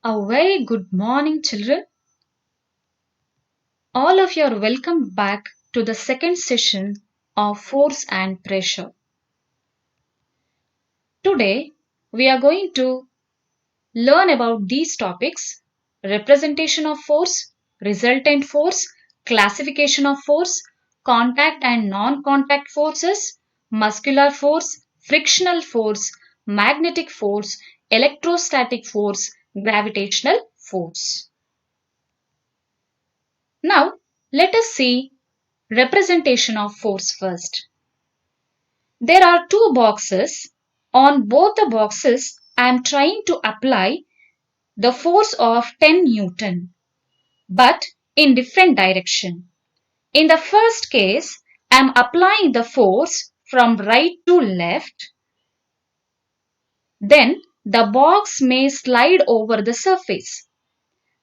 A very good morning, children. All of you are welcome back to the second session of Force and Pressure. Today, we are going to learn about these topics: representation of force, resultant force, classification of force, contact and non contact forces, muscular force, frictional force, magnetic force, electrostatic force, gravitational force. Now, let us see representation of force first. There are two boxes. On both the boxes, I am trying to apply the force of 10 Newton, but in different direction. In the first case, I am applying the force from right to left. Then the box may slide over the surface.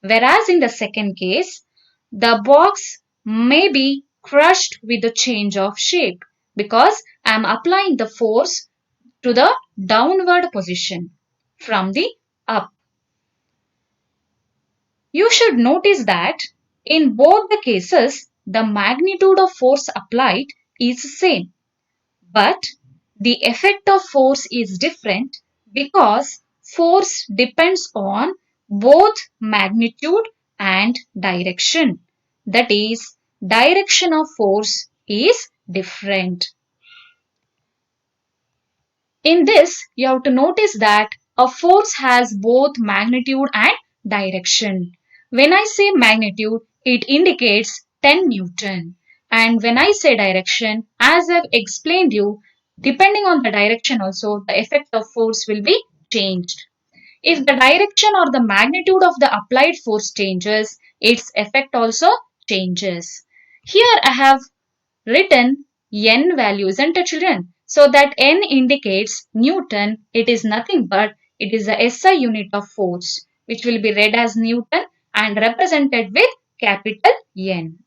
Whereas in the second case, the box may be crushed with the change of shape because I am applying the force to the downward position from the up. You should notice that in both the cases, the magnitude of force applied is same, but the effect of force is different because force depends on both magnitude and direction. That is, direction of force is different. In this, you have to notice that a force has both magnitude and direction. When I say magnitude, it indicates 10 Newton. And when I say direction, as I've explained you, depending on the direction also, the effect of force will be changed. If the direction or the magnitude of the applied force changes, its effect also changes. Here I have written n value, isn't it, children? So that n indicates Newton. It is nothing but it is the SI unit of force, which will be read as Newton and represented with capital N.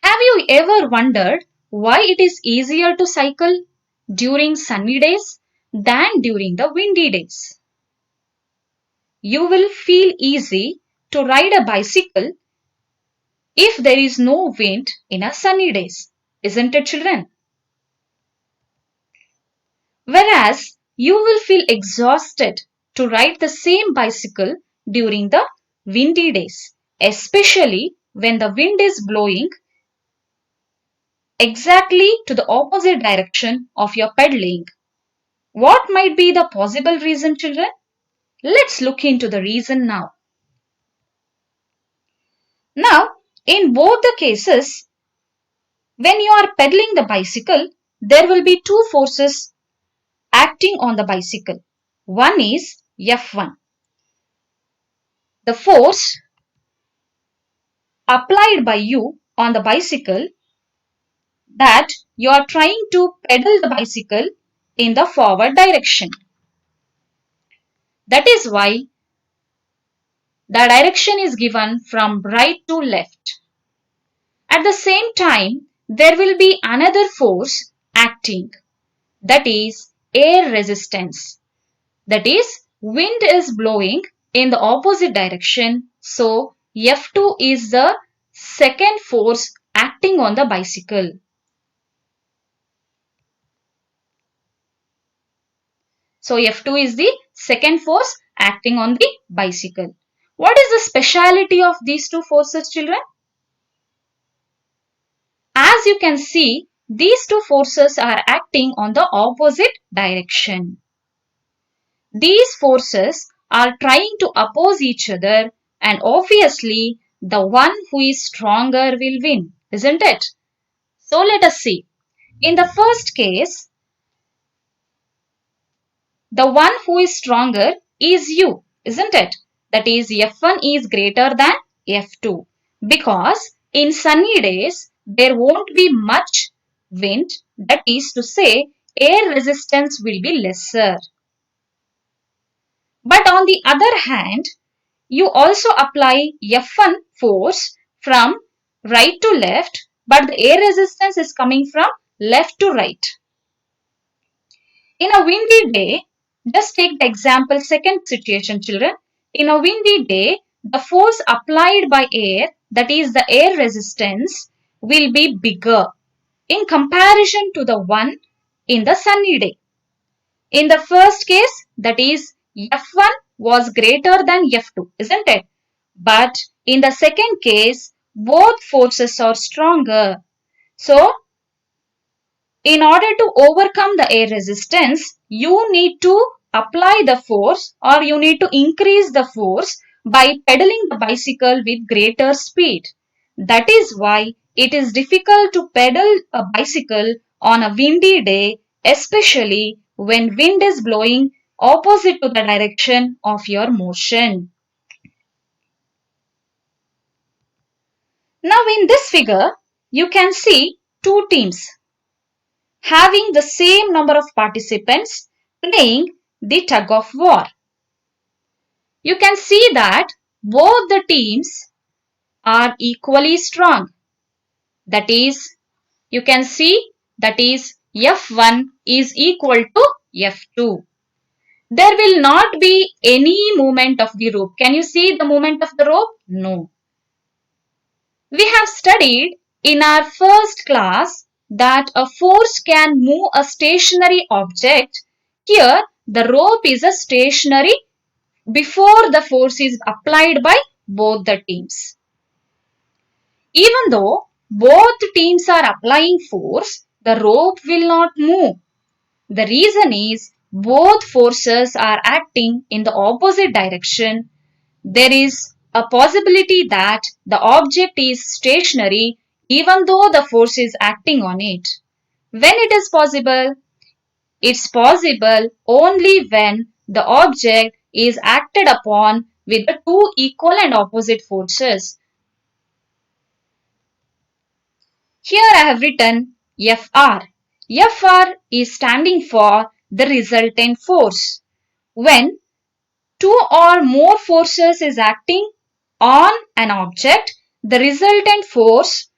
Have you ever wondered why it is easier to cycle during sunny days than during the windy days? You will feel easy to ride a bicycle if there is no wind in a sunny days, isn't it, children? Whereas you will feel exhausted to ride the same bicycle during the windy days, especially when the wind is blowing exactly to the opposite direction of your pedaling. What might be the possible reason, children? Let's look into the reason now. Now, in both the cases, when you are pedaling the bicycle, there will be two forces acting on the bicycle. One is F1. The force applied by you on the bicycle that you are trying to pedal the bicycle in the forward direction. That is why the direction is given from right to left. At the same time, there will be another force acting, that is air resistance. That is, wind is blowing in the opposite direction, so F2 is the second force acting on the bicycle. So F2 is the second force acting on the bicycle. What is the speciality of these two forces, children? As you can see, these two forces are acting on the opposite direction. These forces are trying to oppose each other, and obviously the one who is stronger will win, isn't it? So let us see. In the first case, the one who is stronger is you, isn't it? That is, F1 is greater than F2 because in sunny days there won't be much wind, that is to say, air resistance will be lesser. But on the other hand, you also apply F1 force from right to left, but the air resistance is coming from left to right. In a windy day, Just take the example second situation, children. In a windy day, the force applied by air, that is the air resistance, will be bigger in comparison to the one in the sunny day. In the first case, that is F1 was greater than F2, isn't it? But in the second case, both forces are stronger. So, in order to overcome the air resistance, you need to apply the force or you need to increase the force by pedaling the bicycle with greater speed. That is why it is difficult to pedal a bicycle on a windy day, especially when wind is blowing opposite to the direction of your motion. Now in this figure, you can see two teams having the same number of participants playing the tug of war. You can see that both the teams are equally strong. That is, you can see that is F1 is equal to F2. There will not be any movement of the rope. Can you see the movement of the rope? No. We have studied in our first class that a force can move a stationary object. Here, the rope is a stationary before the force is applied by both the teams. Even though both teams are applying force, the rope will not move. The reason is both forces are acting in the opposite direction. There is a possibility that the object is stationary even though the force is acting on it. When it is possible? It's possible only when the object is acted upon with the two equal and opposite forces. Here I have written Fr. Fr is standing for the resultant force. When two or more forces is acting on an object, the resultant force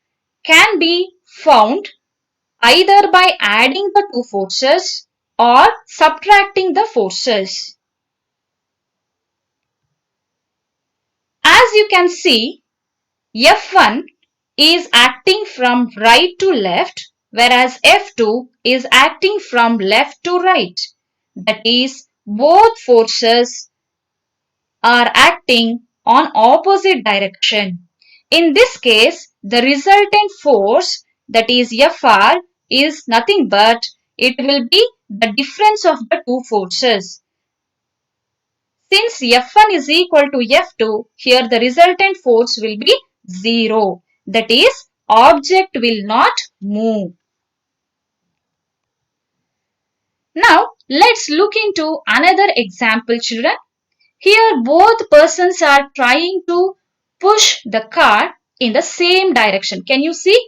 can be found either by adding the two forces or subtracting the forces. As you can see, F1 is acting from right to left, whereas F2 is acting from left to right. That is, both forces are acting on opposite direction. In this case, the resultant force, that is Fr, is nothing but it will be the difference of the two forces. Since F1 is equal to F2, here the resultant force will be 0. That is, object will not move. Now, let's look into another example, children. Here, both persons are trying to push the car in the same direction. Can you see?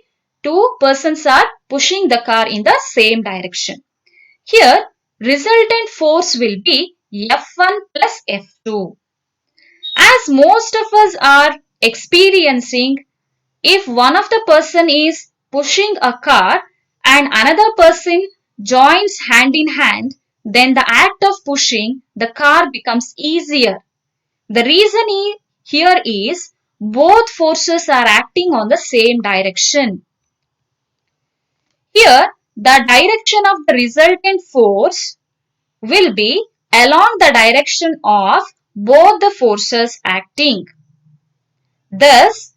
Two persons are pushing the car in the same direction. Here, resultant force will be F1 plus F2. As most of us are experiencing, if one of the person is pushing a car and another person joins hand in hand, then the act of pushing the car becomes easier. The reason here is both forces are acting on the same direction. Here, the direction of the resultant force will be along the direction of both the forces acting. Thus,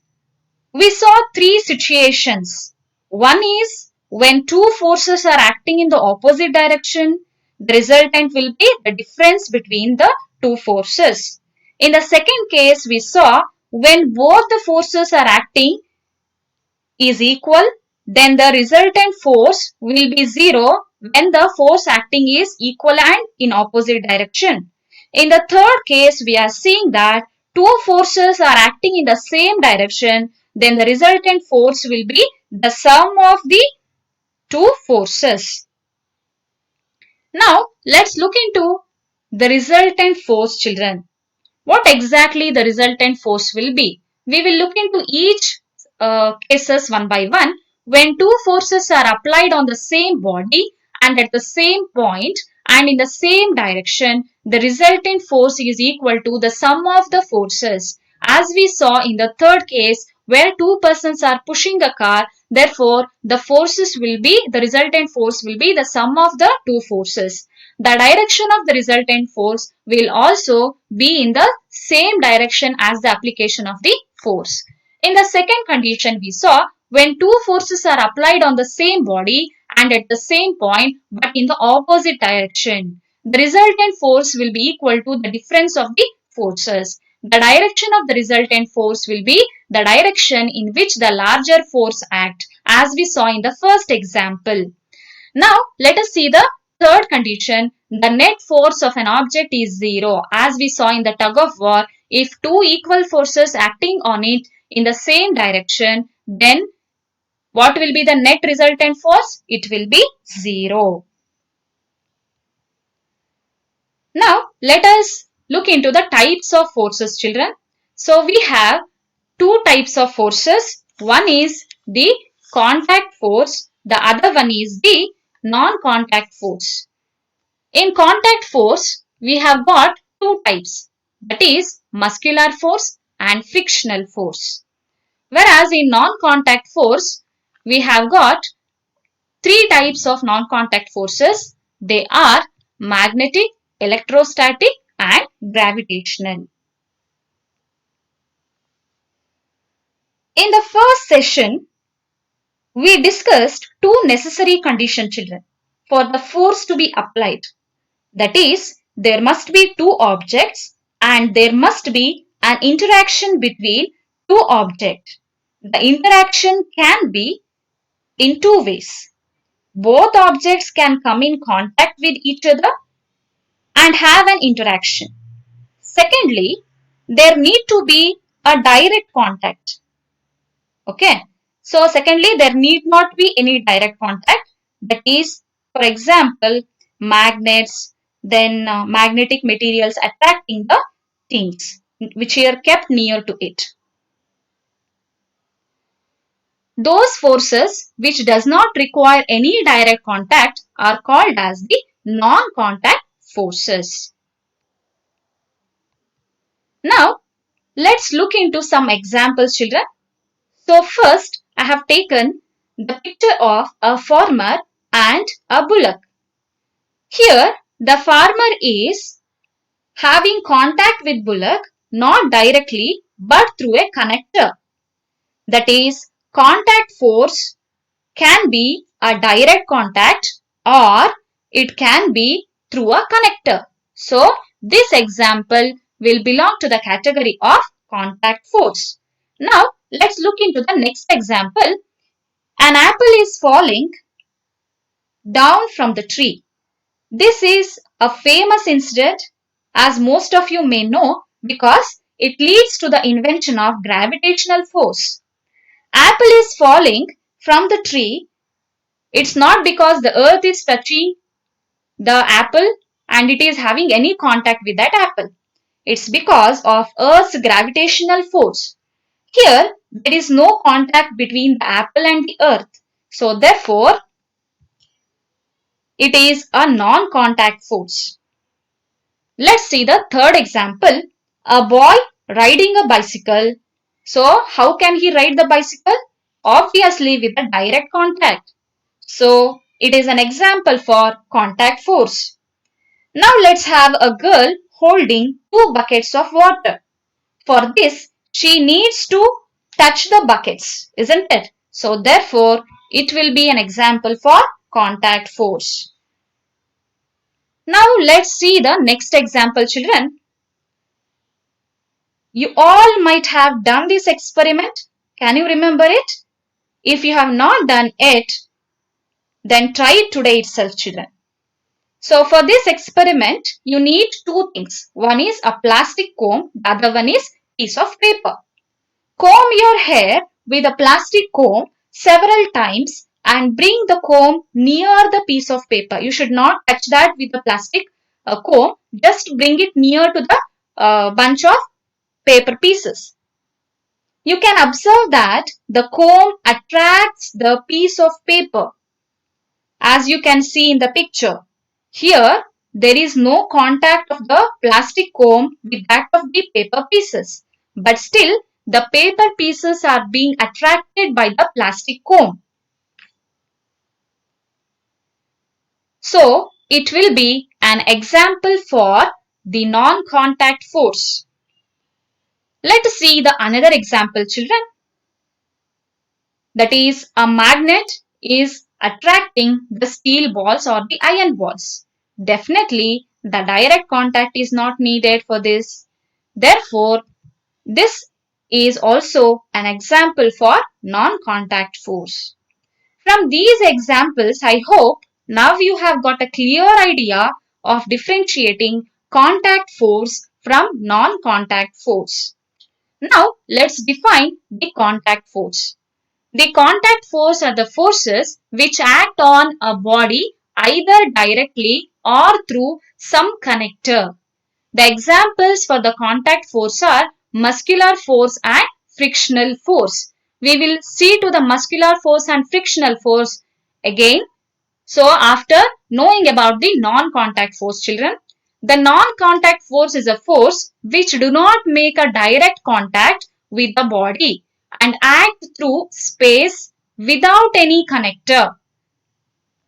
we saw three situations. One is when two forces are acting in the opposite direction, the resultant will be the difference between the two forces. In the second case, we saw when both the forces are acting is equal, then the resultant force will be 0 when the force acting is equal and in opposite direction. In the third case, we are seeing that two forces are acting in the same direction, then the resultant force will be the sum of the two forces. Now, let's look into the resultant force, children. What exactly the resultant force will be? We will look into each cases one by one. When two forces are applied on the same body and at the same point, and in the same direction, the resultant force is equal to the sum of the forces. As we saw in the third case, where two persons are pushing a car, therefore the resultant force will be the sum of the two forces. The direction of the resultant force will also be in the same direction as the application of the force. In the second condition, we saw when two forces are applied on the same body and at the same point but in the opposite direction, the resultant force will be equal to the difference of the forces. The direction of the resultant force will be the direction in which the larger force acts, as we saw in the first example. Now, let us see the third condition. The net force of an object is zero. As we saw in the tug of war, if two equal forces acting on it in the same direction, then what will be the net resultant force? It will be zero. Now, let us look into the types of forces, children. So, we have two types of forces. One is the contact force. The other one is the non-contact force. In contact force, we have got two types, that is muscular force and frictional force. Whereas in non-contact force, we have got three types of non-contact forces. They are magnetic, electrostatic and gravitational. In the first session, we discussed two necessary conditions, children, for the force to be applied. That is, there must be two objects and there must be an interaction between two objects. The interaction can be in two ways. Both objects can come in contact with each other and have an interaction. Secondly, there need to be a direct contact. Okay. So, secondly, there need not be any direct contact. That is, for example, magnets, then magnetic materials attracting the things which are kept near to it. Those forces which does not require any direct contact are called as the non-contact forces. Now, let's look into some examples, children. So, first, I have taken the picture of a farmer and a bullock. Here, the farmer is having contact with bullock not directly but through a connector. That is, contact force can be a direct contact or it can be through a connector. So, this example will belong to the category of contact force. Now, let's look into the next example. An apple is falling down from the tree. This is a famous incident, as most of you may know, because it leads to the invention of gravitational force. Apple is falling from the tree. It's not because the earth is touching the apple and it is having any contact with that apple. It's because of Earth's gravitational force. Here, there is no contact between the apple and the earth. So, therefore, it is a non-contact force. Let's see the third example. A boy riding a bicycle. So, how can he ride the bicycle? Obviously, with a direct contact. So, it is an example for contact force. Now, let's have a girl holding two buckets of water. For this, she needs to touch the buckets, isn't it? So, therefore, it will be an example for contact force. Now, let's see the next example, children. You all might have done this experiment. Can you remember it? If you have not done it, then try it today itself, children. So, for this experiment, you need two things. One is a plastic comb, the other one is piece of paper. Comb your hair with a plastic comb several times and bring the comb near the piece of paper. You should not touch that with the plastic comb. Just bring it near to the bunch of paper pieces. You can observe that the comb attracts the piece of paper. As you can see in the picture. Here, there is no contact of the plastic comb with that of the paper pieces. But still, the paper pieces are being attracted by the plastic comb. So, it will be an example for the non-contact force. Let us see the another example, children. That is, a magnet is attracting the steel balls or the iron balls. Definitely, the direct contact is not needed for this. Therefore, this is also an example for non-contact force. From these examples, I hope now you have got a clear idea of differentiating contact force from non-contact force. Now, let's define the contact force. The contact force are the forces which act on a body either directly or through some connector. The examples for the contact force are muscular force and frictional force. We will see to the muscular force and frictional force again. So after knowing about the non-contact force, children, the non-contact force is a force which do not make a direct contact with the body and act through space without any connector.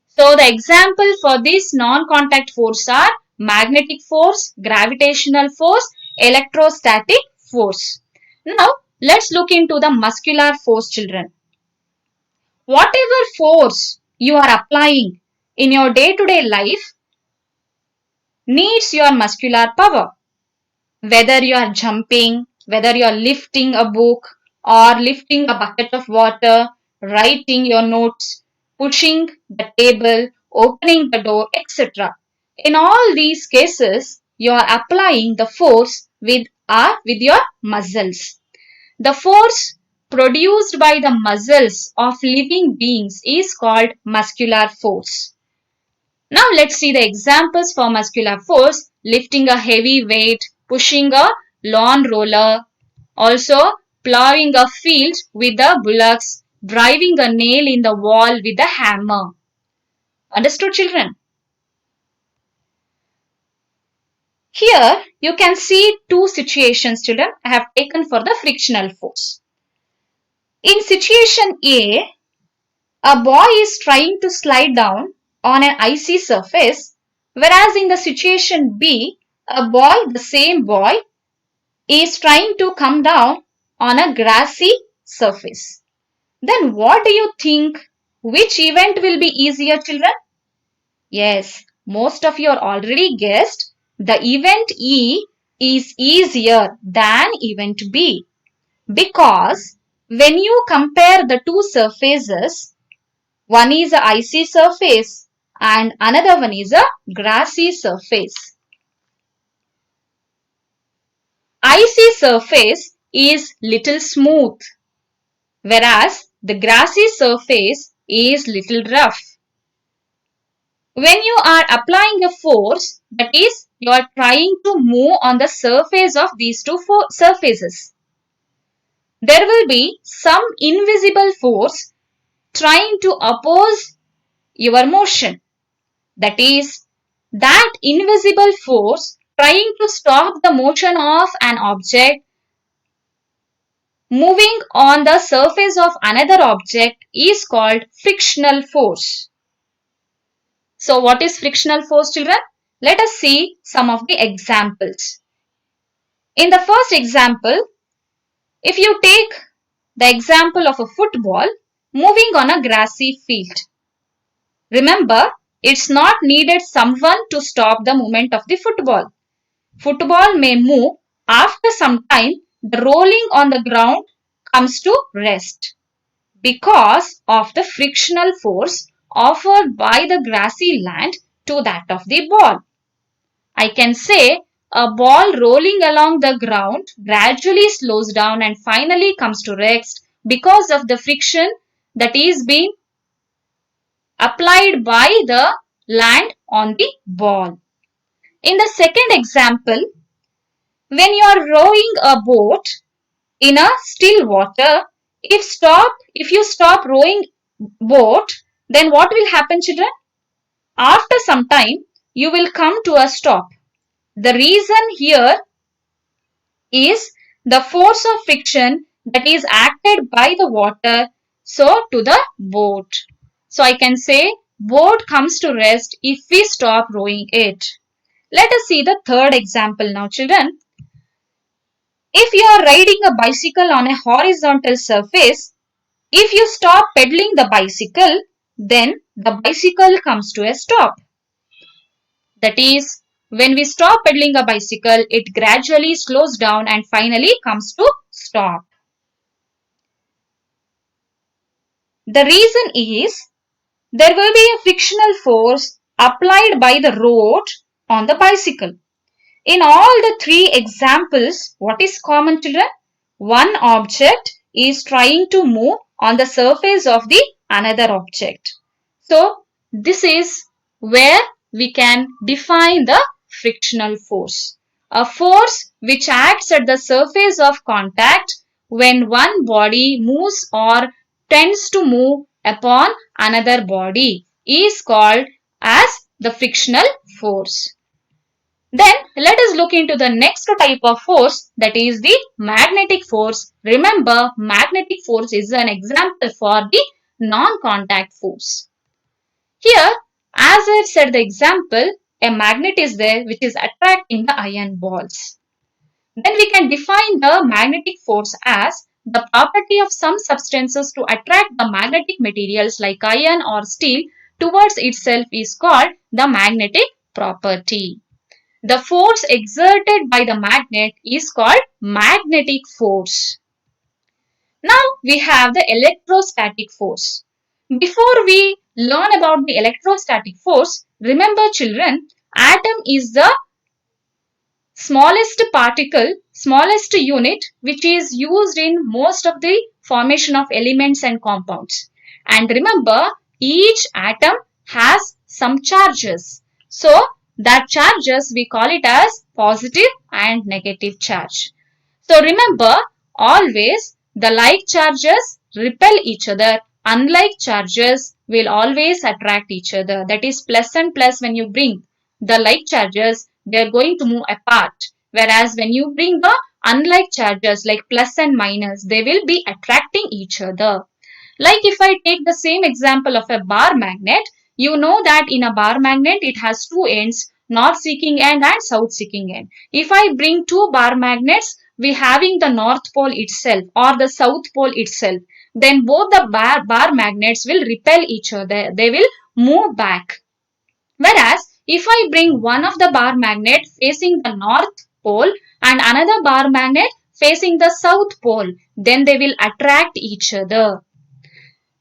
So the example for this non-contact force are magnetic force, gravitational force, electrostatic force. Now let's look into the muscular force, children. Whatever force you are applying in your day-to-day life needs your muscular power. Whether you are jumping, whether you are lifting a book or lifting a bucket of water, writing your notes, pushing the table, opening the door, etc. In all these cases, you are applying the force with your muscles. The force produced by the muscles of living beings is called muscular force. Now let's see the examples for muscular force: lifting a heavy weight, pushing a lawn roller, also plowing a field with the bullocks, driving a nail in the wall with a hammer. Understood, children? Here you can see two situations, children, I have taken for the frictional force. In situation A boy is trying to slide down on an icy surface, whereas in the situation B, the same boy, is trying to come down on a grassy surface. Then what do you think? Which event will be easier, children? Yes, most of you are already guessed. The event E is easier than event B, because when you compare the two surfaces, one is a icy surface and another one is a grassy surface. Icy surface is little smooth, whereas the grassy surface is little rough. When you are applying a force, that is, you are trying to move on the surface of these two surfaces, there will be some invisible force trying to oppose your motion. That is, that invisible force trying to stop the motion of an object moving on the surface of another object is called frictional force. So what is frictional force, children? Let us see some of the examples. In the first example, if you take the example of a football moving on a grassy field. Remember, it's not needed someone to stop the movement of the football. Football may move. After some time, the rolling on the ground comes to rest because of the frictional force offered by the grassy land to that of the ball. I can say a ball rolling along the ground gradually slows down and finally comes to rest because of the friction that is being applied by the land on the ball. In the second example, when you are rowing a boat in a still water, if you stop rowing boat, then what will happen, children? After some time, you will come to a stop. The reason here is the force of friction that is acted by the water so to the boat. So I can say boat comes to rest if we stop rowing it. Let us see the third example now, children. If you are riding a bicycle on a horizontal surface, if you stop pedaling the bicycle, then the bicycle comes to a stop. That is, when we stop pedaling a bicycle, it gradually slows down and finally comes to stop. The reason is there will be a frictional force applied by the road on the bicycle. In all the three examples, what is common, children? One object is trying to move on the surface of the another object. So, this is where we can define the frictional force. A force which acts at the surface of contact when one body moves or tends to move upon another body is called as the frictional force. Then let us look into the next type of force, that is the magnetic force. Remember, magnetic force is an example for the non-contact force. Here, as I have said the example, a magnet is there which is attracting the iron balls. Then we can define the magnetic force as the property of some substances to attract the magnetic materials like iron or steel towards itself is called the magnetic property. The force exerted by the magnet is called magnetic force. Now we have the electrostatic force. Before we learn about the electrostatic force, remember children, atom is the smallest particle, smallest unit which is used in most of the formation of elements and compounds. And remember, each atom has some charges. So, that charges we call it as positive and negative charge. So, remember, always the like charges repel each other. Unlike charges will always attract each other. That is plus and plus when you bring the like charges, they are going to move apart. Whereas when you bring the unlike charges like plus and minus, they will be attracting each other. Like if I take the same example of a bar magnet, you know that in a bar magnet it has two ends, north seeking end and south seeking end. If I bring two bar magnets, we having the north pole itself or the south pole itself, then both the bar magnets will repel each other. They will move back. Whereas if I bring one of the bar magnet facing the north pole and another bar magnet facing the south pole, then they will attract each other.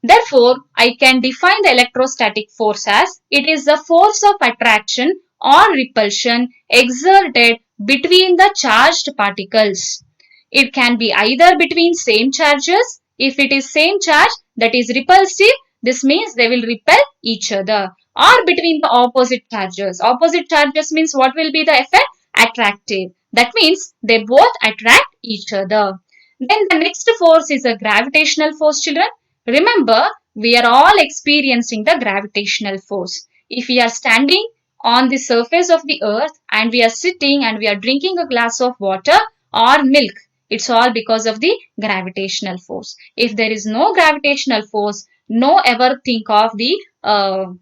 Therefore, I can define the electrostatic force as it is the force of attraction or repulsion exerted between the charged particles. It can be either between same charges. If it is same charge, that is repulsive, this means they will repel each other. Or between the opposite charges. Opposite charges means what will be the effect? Attractive. That means they both attract each other. Then the next force is a gravitational force, children. Remember, we are all experiencing the gravitational force. If we are standing on the surface of the earth and we are sitting and we are drinking a glass of water or milk, it's all because of the gravitational force. If there is no gravitational force, no ever think of the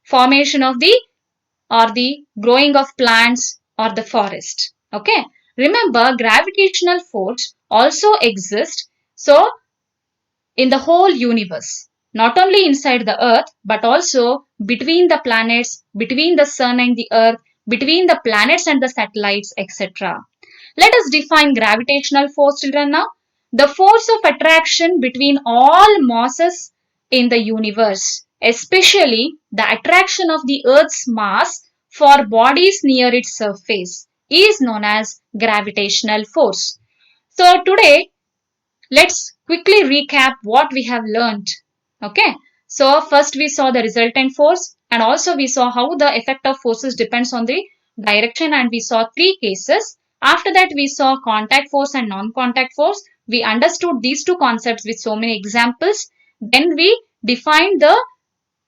formation of the or the growing of plants or the forest. Okay. Remember, gravitational force also exists. So, in the whole universe, not only inside the earth, but also between the planets, between the sun and the earth, between the planets and the satellites, etc. Let us define gravitational force, children, now. The force of attraction between all masses in the universe, especially the attraction of the earth's mass for bodies near its surface, is known as gravitational force. So today, let's quickly recap what we have learned. Okay. So first we saw the resultant force and also we saw how the effect of forces depends on the direction and we saw three cases. After that we saw contact force and non-contact force. We understood these two concepts with so many examples. Then we defined the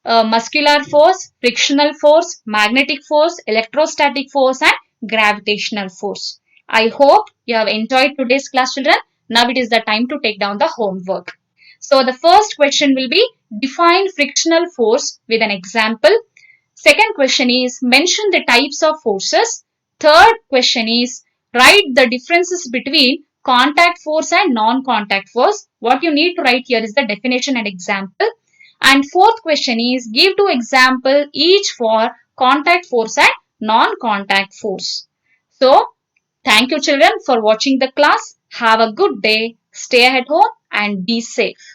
muscular force, frictional force, magnetic force, electrostatic force and gravitational force. I hope you have enjoyed today's class, children. Now it is the time to take down the homework. So the first question will be define frictional force with an example. Second question is mention the types of forces. Third question is write the differences between contact force and non-contact force. What you need to write here is the definition and example. And fourth question is give two example each for contact force and non-contact force. So thank you children for watching the class. Have a good day. Stay at home and be safe.